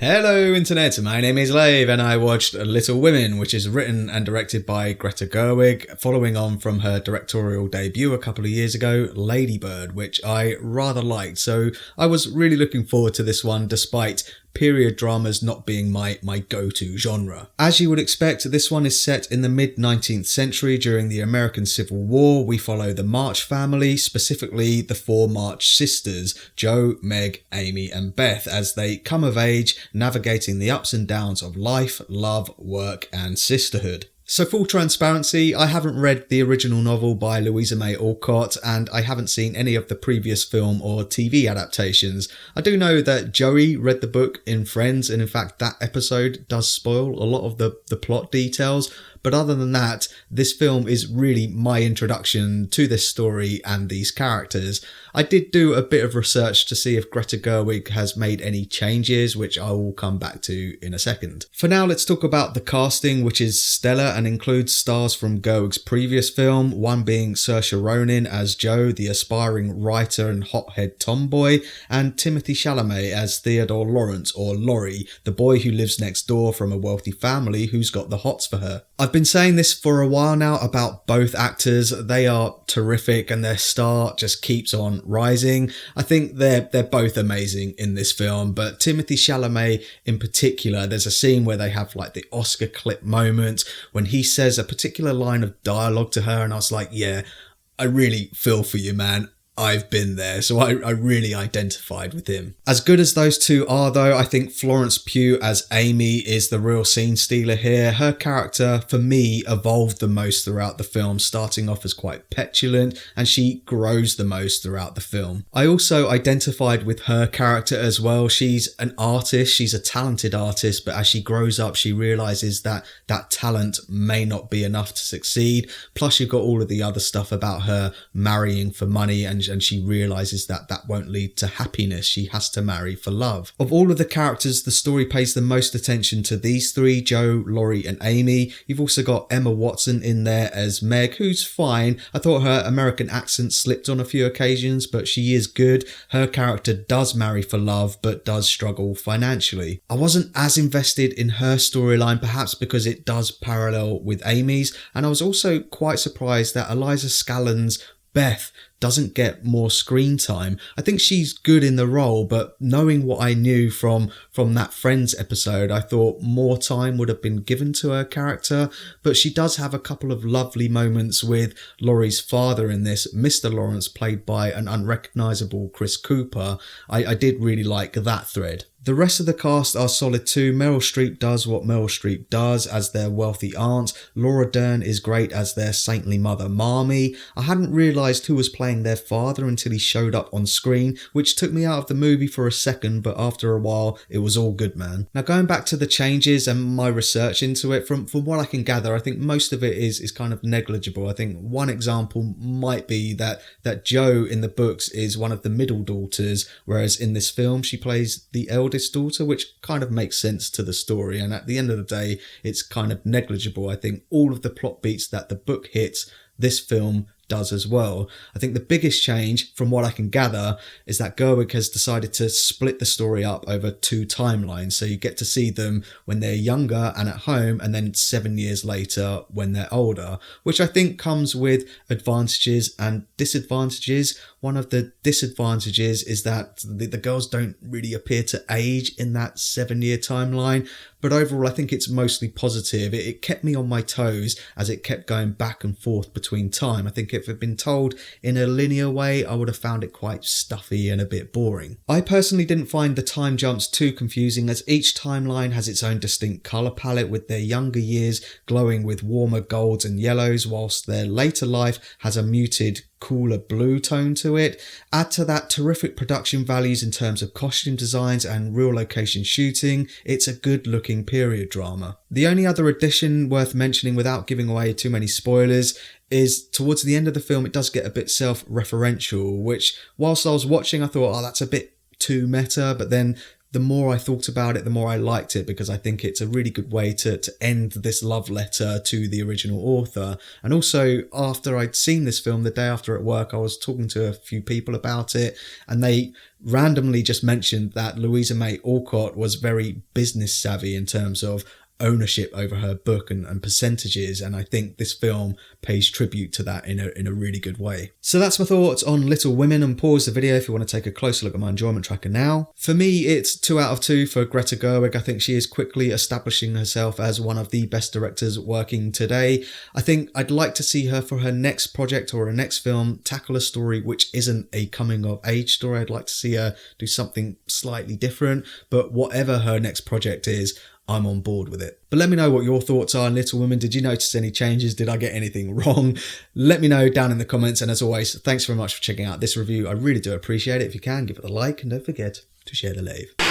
Hello Internet, my name is Lave and I watched Little Women, which is written and directed by Greta Gerwig, following on from her directorial debut a couple of years ago, Lady Bird, which I rather liked. So I was really looking forward to this one despite period dramas not being my go-to genre. As you would expect, this one is set in the mid-19th century during the American Civil War. We follow the March family, specifically the four March sisters, Jo, Meg, Amy and Beth, as they come of age, navigating the ups and downs of life, love, work and sisterhood. So full transparency, I haven't read the original novel by Louisa May Alcott and I haven't seen any of the previous film or TV adaptations. I do know that Joey read the book in Friends, and in fact that episode does spoil a lot of the plot details. But other than that, this film is really my introduction to this story and these characters. I did do a bit of research to see if Greta Gerwig has made any changes, which I will come back to in a second. For now, let's talk about the casting, which is stellar and includes stars from Gerwig's previous film, one being Saoirse Ronan as Jo, the aspiring writer and hothead tomboy, and Timothée Chalamet as Theodore Lawrence, or Laurie, the boy who lives next door from a wealthy family who's got the hots for her. I've been saying this for a while now about both actors. They are terrific and their star just keeps on rising. I think they're both amazing in this film, but Timothée Chalamet in particular, there's a scene where they have like the Oscar clip moment when he says a particular line of dialogue to her and I was like, yeah, I really feel for you, man. I've been there, so I really identified with him. As good as those two are though, I think Florence Pugh as Amy is the real scene stealer here. Her character, for me, evolved the most throughout the film, starting off as quite petulant, and she grows the most throughout the film. I also identified with her character as well. She's an artist, she's a talented artist, but as she grows up, she realises that that talent may not be enough to succeed. Plus you've got all of the other stuff about her marrying for money and she realises that that won't lead to happiness. She has to marry for love. Of all of the characters, the story pays the most attention to these three, Jo, Laurie and Amy. You've also got Emma Watson in there as Meg, who's fine. I thought her American accent slipped on a few occasions, but she is good. Her character does marry for love, but does struggle financially. I wasn't as invested in her storyline, perhaps because it does parallel with Amy's, and I was also quite surprised that Eliza Scallen's Beth doesn't get more screen time. I think she's good in the role, but knowing what I knew from that Friends episode, I thought more time would have been given to her character. But she does have a couple of lovely moments with Laurie's father in this, Mr. Lawrence, played by an unrecognisable Chris Cooper. I did really like that thread. The rest of the cast are solid too. Meryl Streep does what Meryl Streep does as their wealthy aunt. Laura Dern is great as their saintly mother, Marmee. I hadn't realised who was playing their father until he showed up on screen, which took me out of the movie for a second, but after a while, it was all good, man. Now, going back to the changes and my research into it, from what I can gather, I think most of it is kind of negligible. I think one example might be that Jo in the books is one of the middle daughters, whereas in this film, she plays the eldest daughter, which kind of makes sense to the story, and at the end of the day it's kind of negligible. I think all of the plot beats that the book hits, this film does as well. I think the biggest change, from what I can gather, is that Gerwig has decided to split the story up over two timelines, so you get to see them when they're younger and at home, and then 7 years later when they're older, which I think comes with advantages and disadvantages. One of the disadvantages is that the girls don't really appear to age in that 7-year timeline, but overall I think it's mostly positive. It kept me on my toes as it kept going back and forth between time. I think if it had been told in a linear way, I would have found it quite stuffy and a bit boring. I personally didn't find the time jumps too confusing, as each timeline has its own distinct colour palette, with their younger years glowing with warmer golds and yellows, whilst their later life has a muted, cooler blue tone to it. Add to that terrific production values in terms of costume designs and real location shooting, it's a good looking period drama. The only other addition worth mentioning without giving away too many spoilers is towards the end of the film it does get a bit self-referential, which whilst I was watching I thought, oh, that's a bit too meta, but then the more I thought about it, the more I liked it, because I think it's a really good way to end this love letter to the original author. And also, after I'd seen this film, the day after at work, I was talking to a few people about it, and they randomly just mentioned that Louisa May Alcott was very business savvy in terms of ownership over her book and percentages, and I think this film pays tribute to that in a really good way. So that's my thoughts on Little Women, and pause the video if you want to take a closer look at my enjoyment tracker now. For me, it's 2 out of 2 for Greta Gerwig. I think she is quickly establishing herself as one of the best directors working today. I think I'd like to see her for her next project or her next film tackle a story which isn't a coming of age story. I'd like to see her do something slightly different, but whatever her next project is, I'm on board with it. But let me know what your thoughts are on Little Women. Did you notice any changes? Did I get anything wrong? Let me know down in the comments. And as always, thanks very much for checking out this review. I really do appreciate it. If you can, give it a like, and don't forget to share the lave.